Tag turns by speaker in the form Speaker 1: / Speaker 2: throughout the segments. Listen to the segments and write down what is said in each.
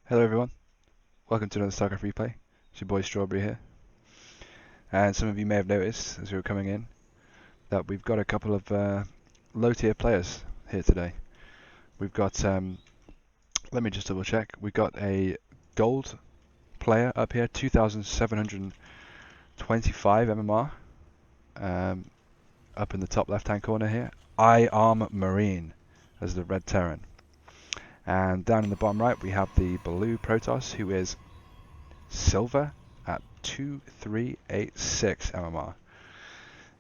Speaker 1: Hello everyone, welcome to another StarCraft replay. It's your boy Strawberry here. And some of you may have noticed as we were coming in that we've got a couple of low tier players here today. We've got, let me just double check, we've got a gold player up here, 2725 MMR, up in the top left hand corner here. EyeArmMarine as the red Terran. And down in the bottom right we have the blue Protoss, who is silver at 2386 MMR,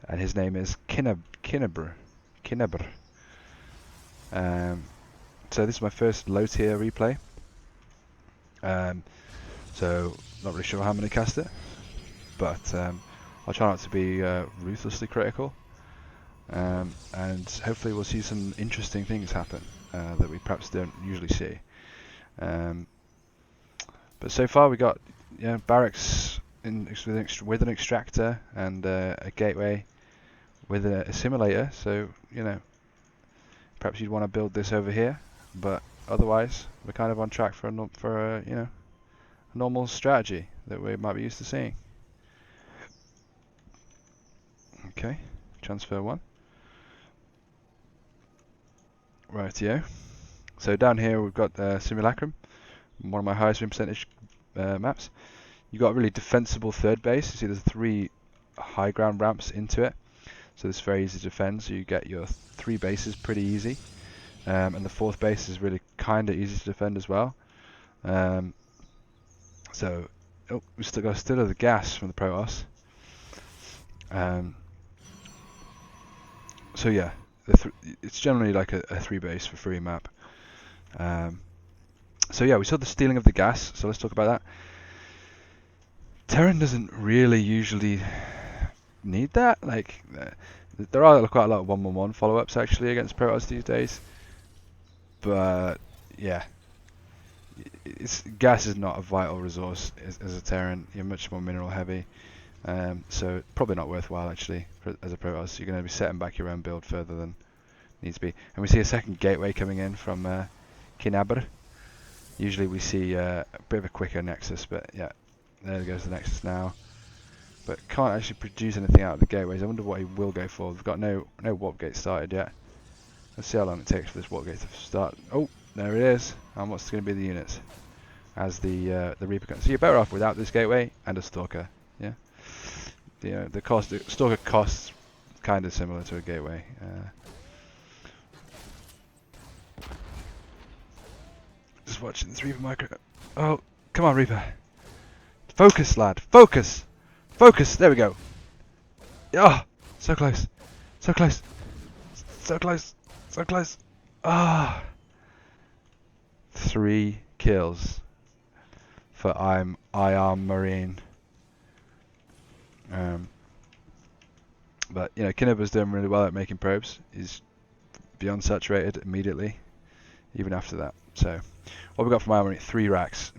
Speaker 1: and his name is kinbar. So this is my first low tier replay. So not really sure how I'm going to cast it, but I'll try not to be ruthlessly critical, and hopefully we'll see some interesting things happen that we perhaps don't usually see. But so far we got barracks with an extractor and a gateway with a simulator. So perhaps you'd want to build this over here, but otherwise we're kind of on track for a normal strategy that we might be used to seeing. Okay, transfer one. Rightio. So down here we've got Simulacrum, one of my highest win percentage maps. You've got a really defensible third base. You see there's 3 high ground ramps into it, so it's very easy to defend. So you get your 3 bases pretty easy, and the 4th base is really kind of easy to defend as well. So we still got of the gas from the Protoss. So yeah, it's generally like a 3 base for free map. So yeah, we saw the stealing of the gas, so let's talk about that. Terran doesn't really usually need that. Like, there are quite a lot of 1-1-1 follow-ups actually against Protoss these days, but yeah, gas is not a vital resource as a Terran. You're much more mineral heavy, so probably not worthwhile actually as a Protoss. You're going to be setting back your own build further than needs to be. And we see a second gateway coming in from kinbar. Usually we see a bit of a quicker nexus, but yeah, there goes the nexus now. But can't actually produce anything out of the gateways. I wonder what he will go for. We've got no warp gate started yet. Let's see how long it takes for this warp gate to start. Oh, there it is. And what's going to be the units as the Reaper comes. So you're better off without this gateway and a Stalker. Yeah. The Stalker costs kind of similar to a gateway. Just watching this Reaper micro. Oh, come on, Reaper. Focus, lad. Focus. Focus. There we go. Oh, so close. So close. So close. So close. Ah. 3 kills for EyeArmMarine. But Kinbar's doing really well at making probes. He's beyond saturated immediately, even after that. So what we got from EyeArmMarine? 3 racks.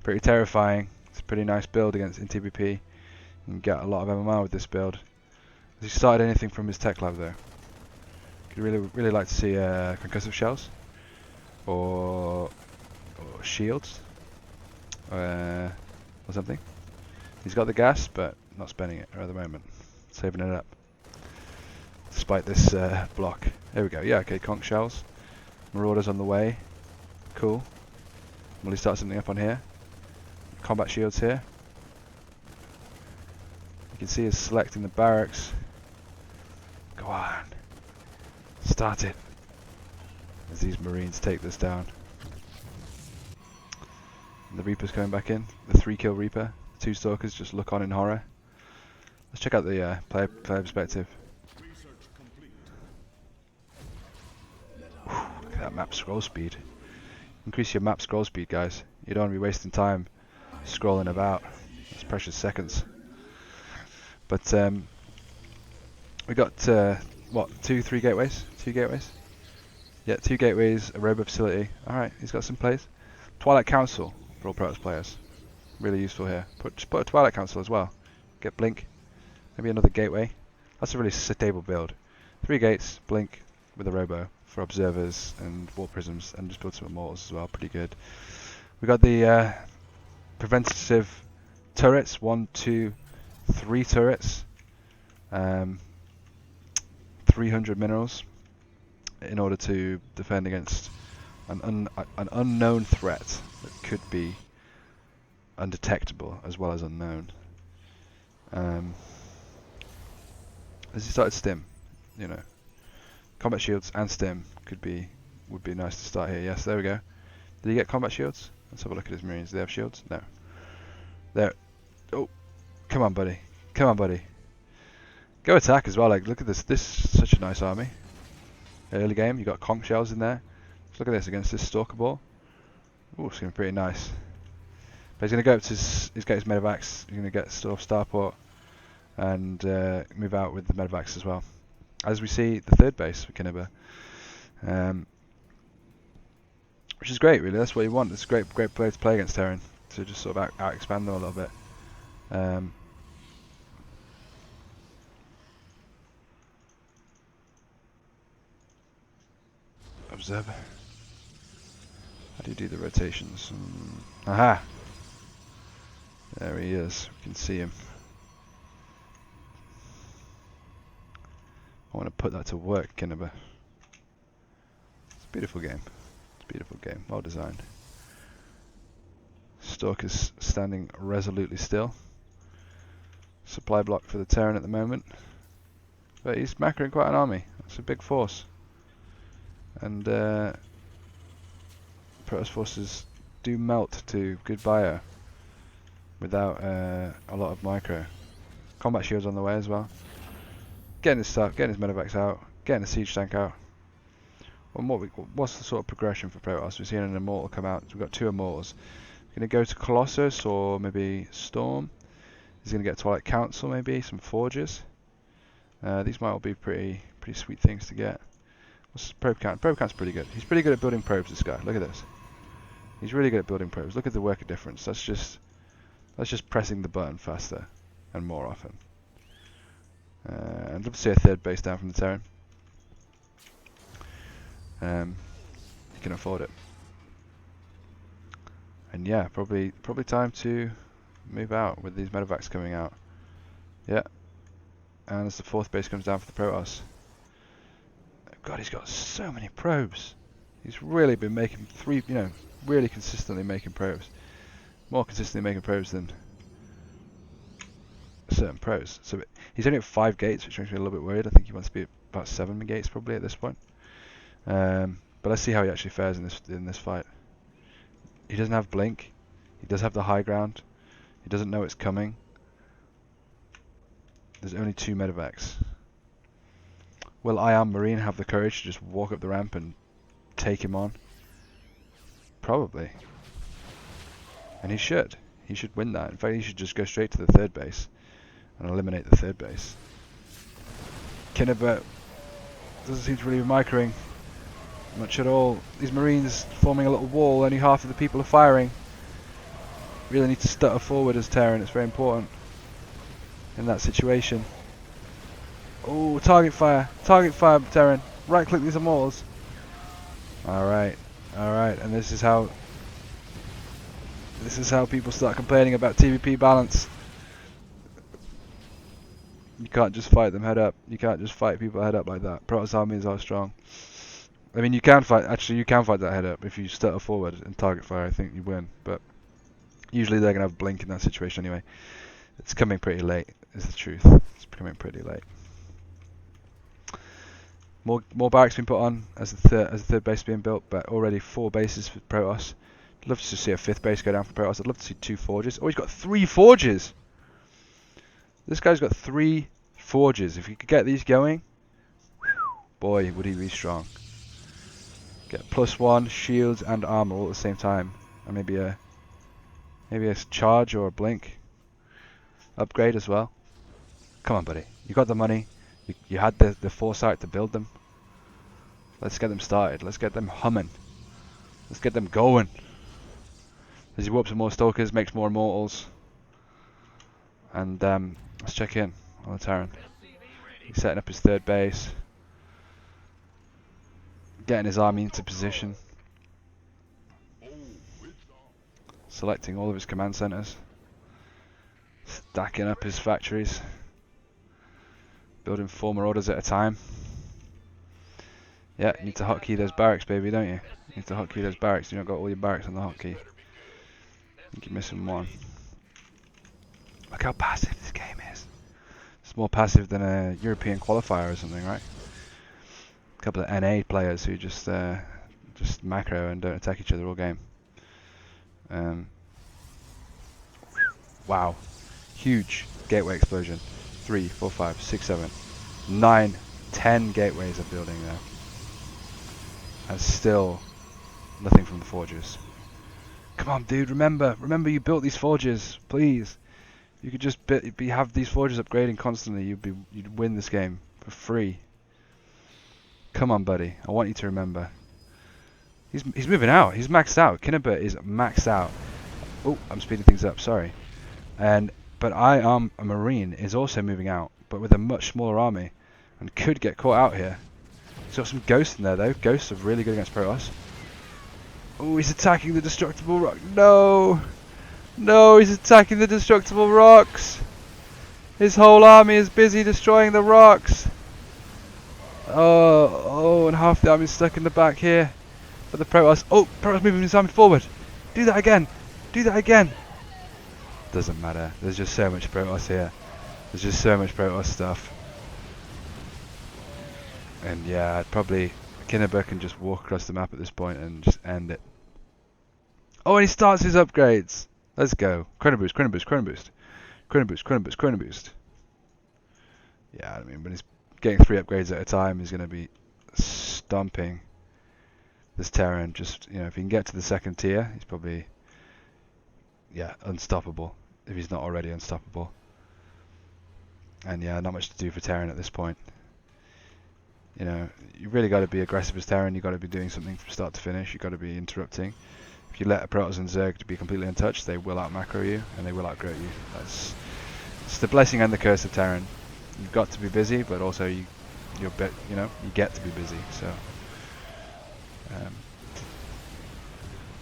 Speaker 1: Pretty terrifying. It's a pretty nice build against in TBP. You can get a lot of MMR with this build. Has he started anything from his tech lab though? Could really like to see concussive shells or shields or something. He's got the gas, but not spending it at the moment. Saving it up. Despite this block. There we go. Yeah, okay, conch shells. Marauders on the way. Cool. Will he start something up on here? Combat shields here. You can see us selecting the barracks. Go on. Start it. As these Marines take this down. And the Reaper's coming back in. The 3-kill Reaper. 2 Stalkers just look on in horror. Let's check out the player perspective. Whew, look at that map scroll speed. Increase your map scroll speed, guys. You don't want to be wasting time scrolling about. That's precious seconds. But we got what, 3 gateways? 2 gateways? Yeah, 2 gateways, a robo facility. Alright, he's got some plays. Twilight Council for all Protoss players. Really useful here. Just put a Twilight Council as well. Get Blink. Maybe another gateway. That's a really stable build. 3 gates, Blink, with a robo for observers and warp prisms, and just build some immortals as well. Pretty good. We got the preventative turrets. 1, 2, 3 turrets. 300 minerals in order to defend against an unknown threat that could be undetectable as well as unknown. As he started stim, you know, combat shields and stim would be nice to start here. Yes, there we go. Did he get combat shields? Let's have a look at his marines. Do they have shields? No. There. Oh, come on, buddy. Come on, buddy. Go attack as well. Like, look at this. This is such a nice army. Early game, you got conch shells in there. Just look at this against this stalker ball. Ooh, it's going to be pretty nice. But he's going to go up to he's got his medevacs. He's going to get starport and move out with the medevacs as well. As we see, the third base for kinbar, which is great, really. That's what you want. It's a great player to play against Terran, to just sort of out expand them a little bit. Observer. How do you do the rotations? Aha! There he is. We can see him. I want to put that to work, kinbar. It's a beautiful game. It's a beautiful game. Well designed. Stalker's standing resolutely still. Supply block for the Terran at the moment. But he's macroing quite an army. It's a big force. And Protoss forces do melt to good bio without a lot of micro. Combat shields on the way as well. Getting his stuff, getting his medevacs out, getting a siege tank out. And what's the sort of progression for Protoss? We've seen an immortal come out. We've got 2 immortals. He's going to go to Colossus or maybe Storm. He's going to get Twilight Council, maybe some forges. These might all be pretty sweet things to get. What's his probe count? Probe count's pretty good. He's pretty good at building probes, this guy. Look at this. He's really good at building probes. Look at the worker difference. That's just pressing the button faster and more often. I'd love to see a third base down from the Terran. You can afford it. And yeah, probably time to move out with these medevacs coming out. Yeah. And as the 4th base comes down for the Protoss. God, he's got so many probes. He's really been making really consistently making probes. More consistently making probes than certain pros. So he's only at 5 gates, which makes me a little bit worried. I think he wants to be at about 7 gates probably at this point. But let's see how he actually fares in this fight. He doesn't have blink. He does have the high ground. He doesn't know it's coming. There's only 2 medevacs. Will EyeArmMarine have the courage to just walk up the ramp and take him on? Probably. And he should. He should win that. In fact, he should just go straight to the 3rd base and eliminate the 3rd base. kinbar doesn't seem to really be microing much at all. These Marines forming a little wall, only half of the people are firing. Really need to stutter forward as Terran, it's very important in that situation. Oh, target fire, Terran. Right click these immortals. Alright, and this is how people start complaining about TVP balance. You can't just fight them head up. You can't just fight people head up like that. Protoss armies are strong. I mean, you can fight that head up if you stutter forward and target fire. I think you win, but usually they're gonna have blink in that situation anyway. It's coming pretty late, is the truth. It's coming pretty late. More barracks being put on as the 3rd base being built, but already 4 bases for Protoss. I'd love to see a 5th base go down for Protoss. I'd love to see 2 forges. Oh, he's got 3 forges. This guy's got 3 forges. If he could get these going, boy, would he be strong. Get +1 shields and armor all at the same time, and maybe a charge or a blink upgrade as well. Come on, buddy. You got the money. You had the foresight to build them. Let's get them started. Let's get them humming. Let's get them going. As he warps some more stalkers, makes more immortals. And let's check in on the Terran. He's setting up his 3rd base. getting his army into position, selecting all of his command centers, stacking up his factories, building 4 marauders at a time. Yeah, you need to hotkey those barracks, baby, don't you? You need to hotkey those barracks. You don't got all your barracks on the hotkey. I think you're missing one. Look how passive this game is. It's more passive than a European qualifier or something, right? A couple of NA players who just macro and don't attack each other all game. Wow, huge gateway explosion. 3, 4, 5, 6, 7, 9, 10 gateways are building there. And still nothing from the forges. Come on, dude, remember you built these forges, please. You could just have these forges upgrading constantly. You'd win this game for free. Come on, buddy. I want you to remember. He's moving out. He's maxed out. Kinbar is maxed out. Oh, I'm speeding things up. Sorry. But EyeArmMarine is also moving out, but with a much smaller army, and could get caught out here. He's got some ghosts in there though. Ghosts are really good against Protoss. Oh, he's attacking the destructible rock. No! No, he's attacking the destructible rocks! His whole army is busy destroying the rocks! Oh, and half the army's stuck in the back here. But the Protoss... Oh, Protoss moving his army forward! Do that again! Do that again! Doesn't matter. There's just so much Protoss here. There's just so much Protoss stuff. And yeah, probably Kinbar can just walk across the map at this point and just end it. Oh, and he starts his upgrades. Let's go. Chrono boost, chrono boost, chrono boost. Chrono boost, chrono boost, chrono boost. Yeah, I mean, when he's getting 3 upgrades at a time, he's going to be stomping this Terran. Just, you know, if he can get to the 2nd tier, he's probably, yeah, unstoppable. If he's not already unstoppable. And yeah, not much to do for Terran at this point. You know, you really got to be aggressive as Terran. You got to be doing something from start to finish. You got to be interrupting. If you let a Protoss and Zerg to be completely untouched, they will out macro you and they will outgrow you. It's the blessing and the curse of Terran. You've got to be busy, but also you get to be busy. So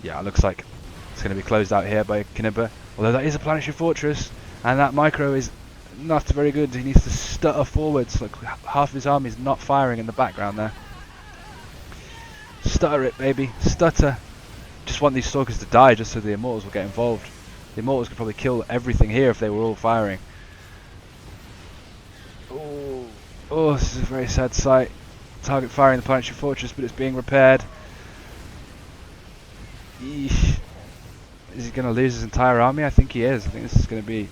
Speaker 1: yeah, it looks like it's going to be closed out here by Kinbar. Although that is a planetary fortress, and that micro is not very good. He needs to stutter forwards. Like half of his army is not firing in the background there. Stutter it, baby. Stutter. Just want these stalkers to die just so the immortals will get involved. The immortals could probably kill everything here if they were all firing. Oh, this is a very sad sight. Target firing the planetary fortress, but it's being repaired. Eesh. Is he going to lose his entire army? I think he is. I think this is going to be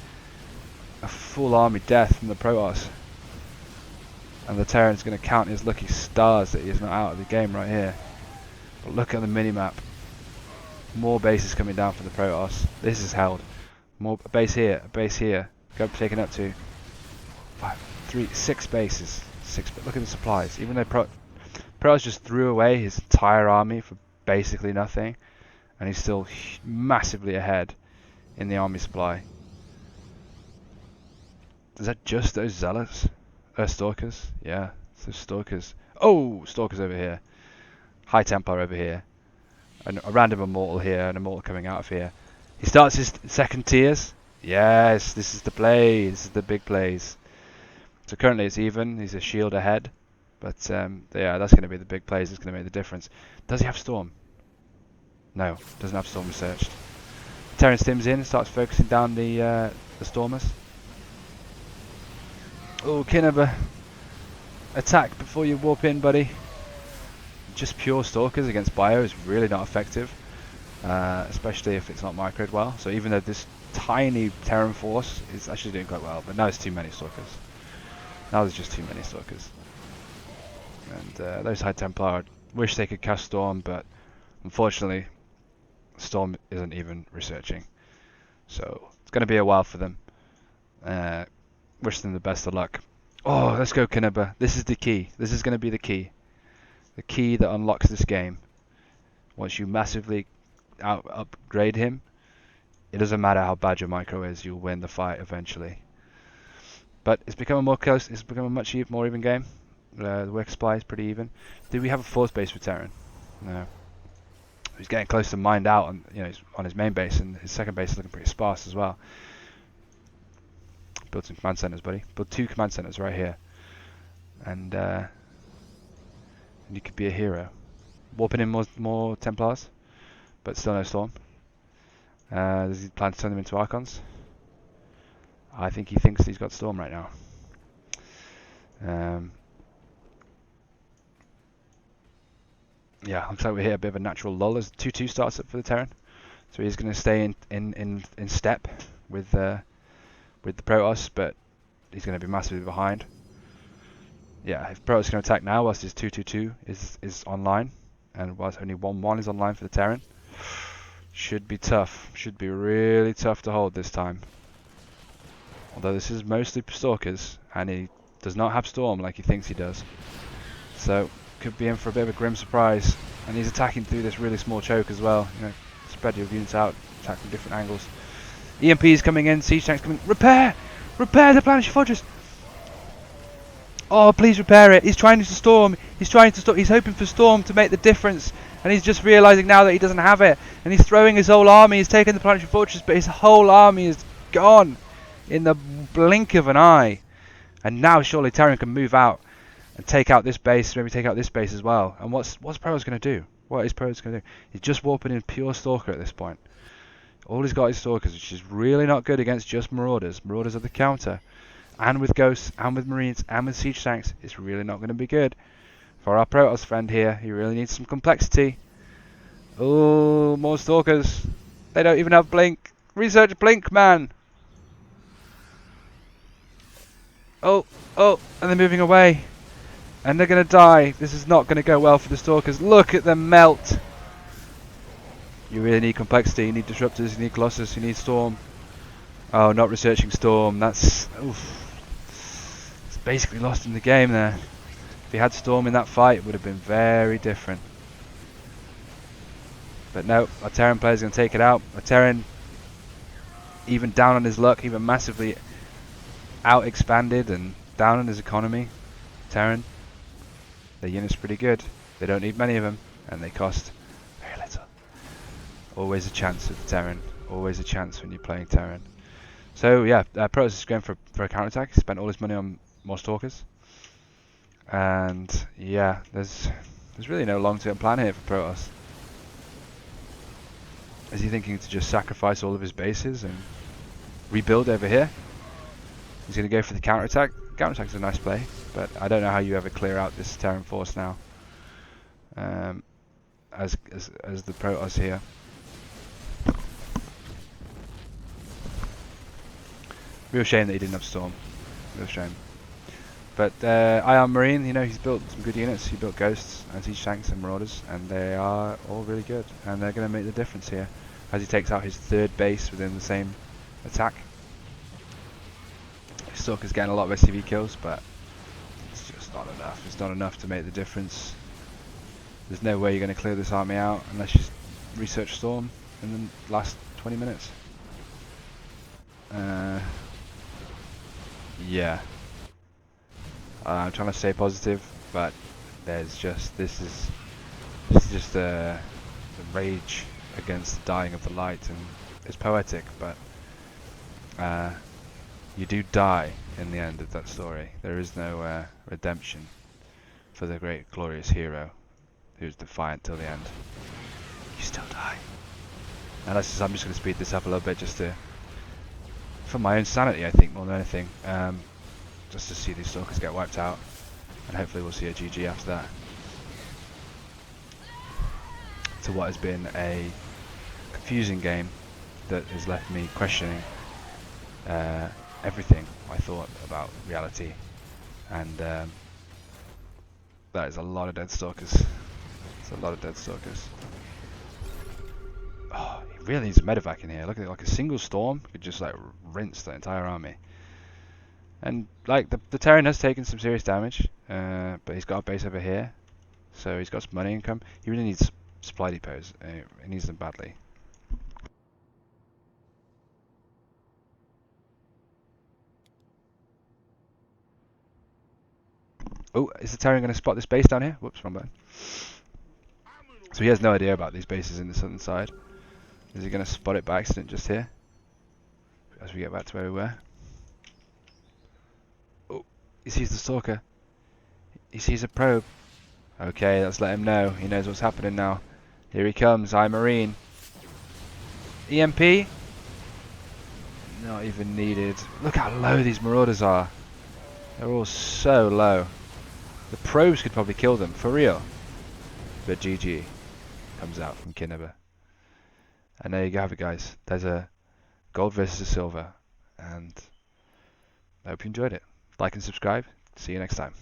Speaker 1: a full army death from the Protoss. And the Terran's going to count his lucky stars that he's not out of the game right here. But look at the minimap. More bases coming down from the Protoss. This is held. More a base here, a base here. Go taken up to 6 bases. 6. But look at the supplies. Even though Protoss just threw away his entire army for basically nothing, and he's still massively ahead in the army supply. Is that just those zealots? Stalkers? Yeah, it's those stalkers. Oh, stalkers over here. High Templar over here. And a random immortal here, an immortal coming out of here. He starts his 2nd tiers. Yes, this is the play. This is the big plays. So currently it's even. He's a shield ahead. But yeah, that's going to be the big plays. It's going to make the difference. Does he have Storm? No, doesn't have Storm researched. Terran stims in, starts focusing down the Stormers. Oh, Kinbar. Attack before you warp in, buddy. Just pure stalkers against bio is really not effective, especially if it's not microed well. So even though this tiny Terran force is actually doing quite well, but now it's too many stalkers. Now there's just too many stalkers. And those High Templar wish they could cast Storm, but unfortunately Storm isn't even researching. So it's going to be a while for them. Wish them the best of luck. Oh, let's go Kinbar. This is the key. This is going to be the key. The key that unlocks this game. Once you massively upgrade him, it doesn't matter how bad your micro is, you'll win the fight eventually. But it's become a more close. It's become a much more even game. The work supply is pretty even. Do we have a force base for Terran? No. He's getting close to mined out on, he's on his main base, and his second base is looking pretty sparse as well. Build some command centers, buddy. Build 2 command centers right here, and you could be a hero. Warping in more Templars, but still no Storm. Does he plan to turn them into Archons? I think he thinks he's got Storm right now. Yeah, looks like we hit a bit of a natural lull as 2-2 starts up for the Terran. So he's going to stay in step with the Protoss, but he's going to be massively behind. Yeah, if Protoss can attack now whilst his 2-2-2 is online, and whilst only 1-1 is online for the Terran, should be tough. Should be really tough to hold this time. Although this is mostly Stalkers, and he does not have Storm like he thinks he does. So could be in for a bit of a grim surprise, and he's attacking through this really small choke as well. Spread your units out, attack from different angles. EMPs coming in, siege tanks coming. Repair the planetary fortress. Oh, please repair it. He's trying to storm. He's hoping for Storm to make the difference, and he's just realizing now that he doesn't have it, and he's throwing his whole army. He's taken the planetary fortress, but his whole army is gone in the blink of an eye. And now surely Terran can move out and take out this base, maybe take out this base as well. And what's Protoss going to do? What is Protoss going to do? He's just warping in pure Stalker at this point. All he's got is Stalkers, which is really not good against just Marauders. Marauders are the counter. And with Ghosts, and with Marines, and with Siege Tanks, it's really not going to be good. For our Protoss friend here, he really needs some complexity. Oh, more Stalkers. They don't even have Blink. Research Blink, man! Oh, and they're moving away. And they're going to die. This is not going to go well for the Stalkers. Look at them melt. You really need complexity. You need disruptors. You need Colossus. You need Storm. Oh, not researching Storm. That's... Oof. It's basically lost in the game there. If he had Storm in that fight, it would have been very different. But no, our Terran player's going to take it out. Our Terran, even down on his luck, even massively out-expanded and down on his economy. Terran. Their unit's pretty good. They don't need many of them, and they cost very little. Always a chance with the Terran. Always a chance when you're playing Terran. So yeah, Protoss is going for a counterattack. He spent all his money on more Stalkers, and yeah, there's really no long-term plan here for Protoss. Is he thinking to just sacrifice all of his bases and rebuild over here? He's going to go for the counterattack. Counterattack's a nice play, but I don't know how you ever clear out this Terran force now. As the Protoss here. Real shame that he didn't have Storm. Real shame. But EyeArmMarine, he's built some good units. He built Ghosts and Siege Tanks and Marauders, and they are all really good. And they're going to make the difference here as he takes out his 3rd base within the same attack. Stalker's getting a lot of SCV kills, but it's just not enough. It's not enough to make the difference. There's no way you're going to clear this army out unless you research Storm in the last 20 minutes. Yeah. I'm trying to stay positive, but there's just this is just the rage against the dying of the light, and it's poetic, but you do die in the end of that story. There is no redemption for the great glorious hero who's defiant till the end. You still die. And I'm just going to speed this up a little bit just for my own sanity, I think, more than anything. Just to see these Stalkers get wiped out, and hopefully we'll see a GG after that. To what has been a confusing game that has left me questioning everything I thought about reality, and that is a lot of dead Stalkers. It's a lot of dead Stalkers. Oh, he really needs a medevac in here. Look at it, like a single Storm could just like rinse the entire army. And like the Terran has taken some serious damage, but he's got a base over here, so he's got some money income. He really needs supply depots. He needs them badly. Oh, is the Terran going to spot this base down here? Whoops, wrong button. So he has no idea about these bases in the southern side. Is he going to spot it by accident just here? As we get back to where we were. Oh, he sees the stalker. He sees a probe. Okay, let's let him know. He knows what's happening now. Here he comes, EyeArmMarine. EMP? Not even needed. Look how low these marauders are. They're all so low. The probes could probably kill them, for real. But GG comes out from kinbar. And there you have it, guys. There's a gold versus a silver. And I hope you enjoyed it. Like and subscribe. See you next time.